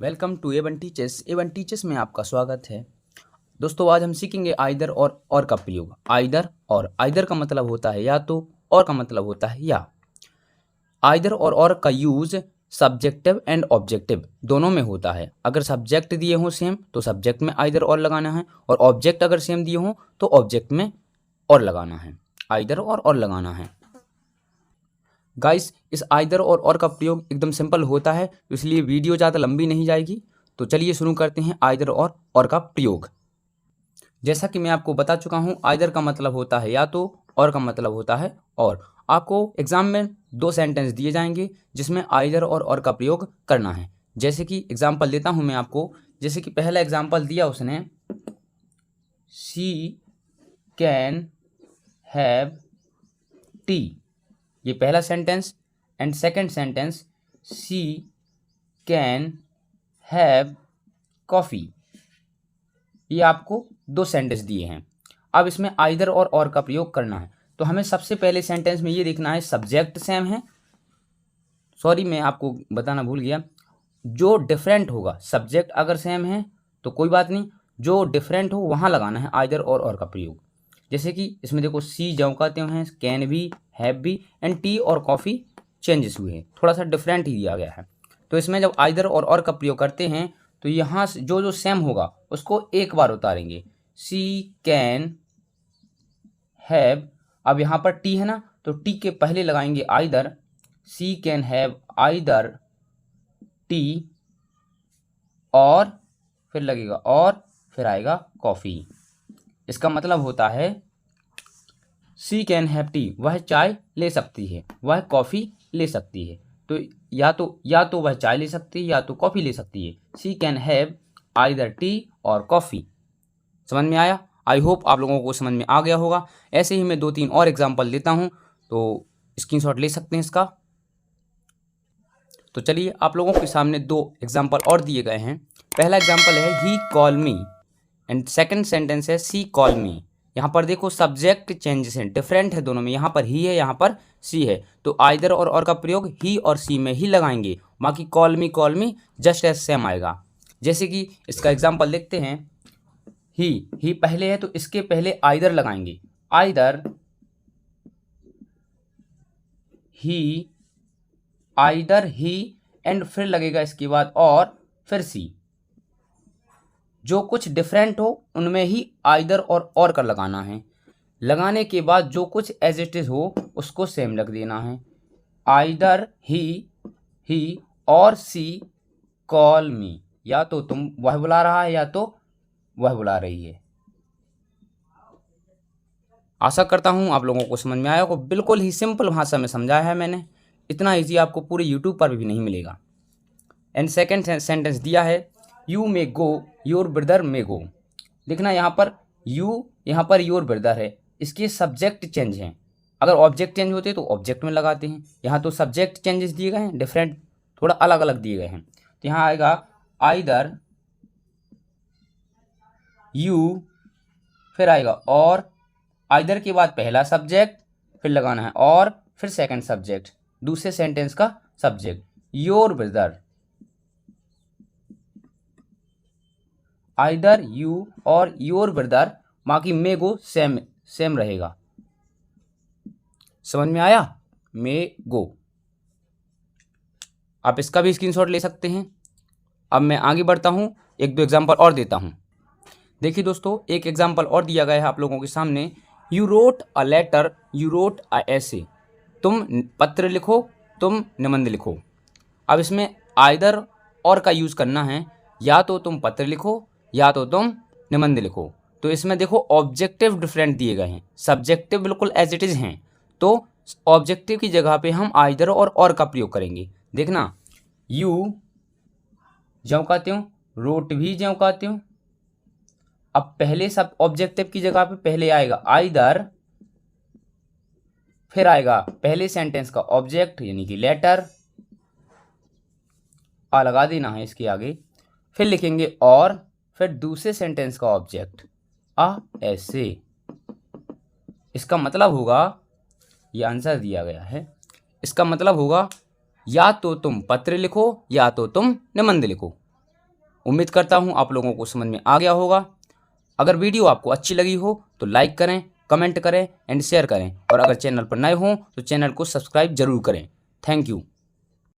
Welcome to Avon teachers. Avon teachers में आपका स्वागत है। दोस्तों, आज हम सीखेंगे आइदर और का प्रयोग। आइदर का मतलब होता है या तो, और का मतलब होता है या। आइदर और का यूज सब्जेक्टिव एंड ऑब्जेक्टिव दोनों में होता है। अगर सब्जेक्ट दिए हों सेम तो सब्जेक्ट में आइदर और लगाना है, और ऑब्जेक्ट अगर सेम दिए हों तो ऑब्जेक्ट में और लगाना है। आइदर और लगाना है। गाइस, इस आइदर और का प्रयोग एकदम सिंपल होता है, इसलिए वीडियो ज़्यादा लंबी नहीं जाएगी। तो चलिए शुरू करते हैं आइदर और का प्रयोग। जैसा कि मैं आपको बता चुका हूँ, आइदर का मतलब होता है या तो, और का मतलब होता है और। आपको एग्जाम में 2 सेंटेंस दिए जाएंगे जिसमें आइदर और का प्रयोग करना है। जैसे कि एग्जाम्पल देता हूँ मैं आपको। जैसे कि पहला एग्जाम्पल दिया उसने, शी कैन हैव टी, ये पहला sentence. And second sentence, she can have coffee. ये आपको 2 सेंटेंस दिए हैं। अब इसमें आइदर और का प्रयोग करना है। तो हमें सबसे पहले सेंटेंस में ये देखना है सब्जेक्ट सेम है। सॉरी, मैं आपको बताना भूल गया। जो डिफरेंट होगा, सब्जेक्ट अगर सेम है तो कोई बात नहीं, जो डिफरेंट हो वहाँ लगाना है आइदर और का प्रयोग। जैसे कि इसमें देखो, सी जौकाते हैं, कैन भी, हैव भी, एंड टी और कॉफ़ी चेंजेस हुए हैं, थोड़ा सा डिफरेंट ही दिया गया है। तो इसमें जब आइदर और का प्रयोग करते हैं तो यहाँ से जो सेम होगा उसको एक बार उतारेंगे। सी कैन हैव, अब यहाँ पर टी है ना, तो टी के पहले लगाएंगे either. She can have either tea, और फिर लगेगा और, फिर आएगा कॉफ़ी। इसका मतलब होता है सी कैन हैव टी, वह चाय ले सकती है, वह कॉफ़ी ले सकती है। तो या तो वह चाय ले सकती है या तो कॉफ़ी ले सकती है। सी कैन हैव आइदर टी और कॉफ़ी। समझ में आया? आई होप आप लोगों को समझ में आ गया होगा। ऐसे ही मैं 2-3 और एग्जाम्पल देता हूँ, तो स्क्रीनशॉट ले सकते हैं इसका। तो चलिए, आप लोगों के सामने 2 एग्जाम्पल और दिए गए हैं। पहला एग्जाम्पल है he call me, and second sentence है सी कॉल मी। यहाँ पर देखो सब्जेक्ट चेंजेस हैं, डिफरेंट है दोनों में। यहाँ पर ही है, यहाँ पर सी है, तो आइदर और का प्रयोग ही और सी में ही लगाएंगे। बाकी call me just as same आएगा। जैसे कि इसका एग्जाम्पल देखते हैं। ही पहले है तो इसके पहले आइदर लगाएंगे। आइदर ही एंड फिर लगेगा इसके बाद और, फिर सी। जो कुछ डिफरेंट हो उनमें ही आइदर और का लगाना है। लगाने के बाद जो कुछ एज इट इज हो उसको सेम लग देना है। आइदर ही और सी कॉल मी, या तो वह बुला रहा है या तो वह बुला रही है। आशा करता हूँ आप लोगों को समझ में आया होगा। बिल्कुल ही सिंपल भाषा में समझाया है मैंने। इतना इजी आपको पूरे यूट्यूब पर भी नहीं मिलेगा। एंड सेकेंड सेंटेंस दिया है you may go, your brother may go. देखना यहाँ पर यू, यहाँ पर योर ब्रदर है, इसके सब्जेक्ट चेंज हैं। अगर ऑब्जेक्ट चेंज होते तो ऑब्जेक्ट में लगाते हैं। यहाँ तो सब्जेक्ट चेंजेस दिए गए हैं, डिफरेंट, थोड़ा अलग अलग दिए गए हैं। तो यहाँ आएगा आइदर यू, फिर आएगा और, आइदर के बाद पहला सब्जेक्ट, फिर लगाना है और, फिर सेकंड सब्जेक्ट, दूसरे सेंटेंस का subject. Your brother, either you और योर ब्रदर, बाकी मे गो सेम रहेगा। समझ में आया? मे गो। आप इसका भी स्क्रीनशॉट ले सकते हैं। अब मैं आगे बढ़ता हूँ, 1-2 एग्जाम्पल और देता हूँ। देखिए दोस्तों, एक एग्जाम्पल और दिया गया है आप लोगों के सामने। You wrote a letter, you wrote a ऐसे। तुम पत्र लिखो, तुम निबंध लिखो। अब इसमें आइदर और का यूज़ करना है। या तो तुम पत्र लिखो या तो तुम निबंध लिखो। तो इसमें देखो ऑब्जेक्टिव डिफरेंट दिए गए हैं, सब्जेक्टिव बिल्कुल एज इट इज़ हैं। तो ऑब्जेक्टिव की जगह पे हम आइदर और का प्रयोग करेंगे। देखना, यू ज्यों कहते हो, रोट भी ज्यों कहते हो। अब पहले सब ऑब्जेक्टिव की जगह पे पहले आएगा आइदर, फिर आएगा पहले सेंटेंस का ऑब्जेक्ट यानी कि लेटर, आ लगा देना है इसके आगे, फिर लिखेंगे और, फिर दूसरे सेंटेंस का ऑब्जेक्ट आ ऐसे। इसका मतलब होगा, ये आंसर दिया गया है, इसका मतलब होगा या तो तुम पत्र लिखो या तो तुम निबंध लिखो। उम्मीद करता हूँ आप लोगों को समझ में आ गया होगा। अगर वीडियो आपको अच्छी लगी हो तो लाइक करें, कमेंट करें एंड शेयर करें, और अगर चैनल पर नए हों तो चैनल को सब्सक्राइब जरूर करें। Thank you.